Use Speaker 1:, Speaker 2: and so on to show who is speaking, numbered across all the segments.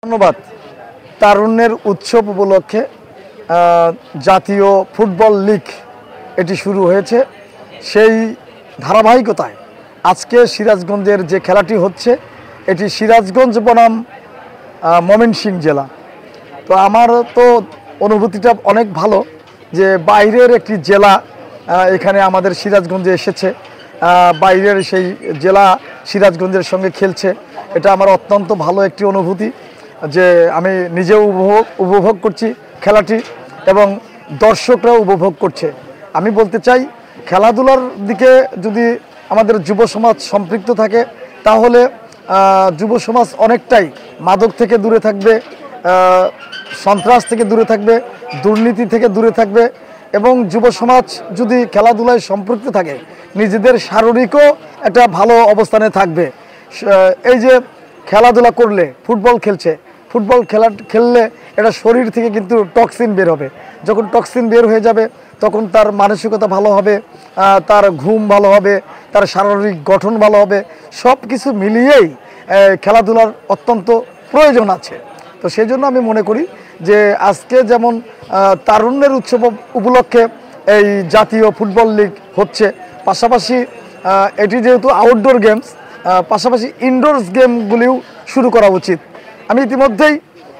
Speaker 1: ধন্যবাদ। তারুণ্যের উৎসব উপলক্ষে জাতীয় ফুটবল লীগ এটি শুরু হয়েছে। সেই ধারাবাহিকতায় আজকে সিরাজগঞ্জের যে খেলাটি হচ্ছে এটি সিরাজগঞ্জ বনাম ময়মনসিংহ জেলা। তো আমার তো অনুভূতিটা অনেক ভালো যে বাইরের একটি জেলা এখানে আমাদের সিরাজগঞ্জে এসেছে, বাইরের সেই জেলা সিরাজগঞ্জের সঙ্গে খেলছে। এটা আমার অত্যন্ত ভালো একটি অনুভূতি যে আমি নিজেও উপভোগ করছি খেলাটি এবং দর্শকরাও উপভোগ করছে। আমি বলতে চাই খেলাধুলার দিকে যদি আমাদের যুব সমাজ সম্পৃক্ত থাকে তাহলে যুব সমাজ অনেকটাই মাদক থেকে দূরে থাকবে, সন্ত্রাস থেকে দূরে থাকবে, দুর্নীতি থেকে দূরে থাকবে এবং যুব সমাজ যদি খেলাধুলায় সম্পৃক্ত থাকে নিজেদের শারীরিকও একটা ভালো অবস্থানে থাকবে। এই যে খেলাধুলা করলে ফুটবল খেললে এটা শরীর থেকে কিন্তু টক্সিন বের হবে। যখন টক্সিন বের হয়ে যাবে তখন তার মানসিকতা ভালো হবে, তার ঘুম ভালো হবে, তার শারীরিক গঠন ভালো হবে। সব কিছু মিলিয়েই খেলাধুলার অত্যন্ত প্রয়োজন আছে। তো সেই জন্য আমি মনে করি যে আজকে যেমন তারুণ্যের উৎসব উপলক্ষে এই জাতীয় ফুটবল লীগ হচ্ছে, পাশাপাশি এটি যেহেতু আউটডোর গেমস, পাশাপাশি ইনডোরস গেমগুলিও শুরু করা উচিত। আমি ইতিমধ্যেই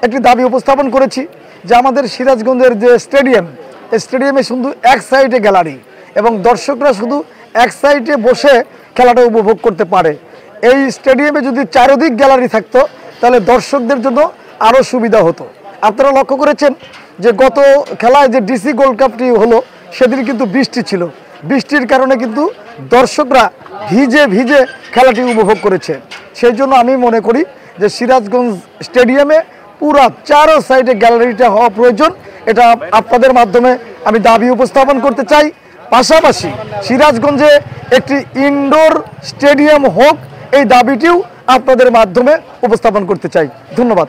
Speaker 1: একটি দাবি উপস্থাপন করেছি যে আমাদের সিরাজগঞ্জের যে স্টেডিয়ামে শুধু এক সাইডে গ্যালারি এবং দর্শকরা শুধু এক সাইডে বসে খেলাটা উপভোগ করতে পারে। এই স্টেডিয়ামে যদি চারদিক গ্যালারি থাকতো তাহলে দর্শকদের জন্য আরও সুবিধা হতো। আপনারা লক্ষ্য করেছেন যে গত খেলায় যে ডিসি গোল্ড কাপটি হলো সেদিন কিন্তু বৃষ্টি ছিল, বৃষ্টির কারণে কিন্তু দর্শকরা ভিজে খেলাটি উপভোগ করেছে। সেই জন্য আমি মনে করি যে সিরাজগঞ্জ স্টেডিয়ামে পুরা চারো সাইডে গ্যালারিটা হওয়া প্রয়োজন। এটা আপনাদের মাধ্যমে আমি দাবি উপস্থাপন করতে চাই। পাশাপাশি সিরাজগঞ্জে একটি ইনডোর স্টেডিয়াম হোক, এই দাবিটিও আপনাদের মাধ্যমে উপস্থাপন করতে চাই। ধন্যবাদ।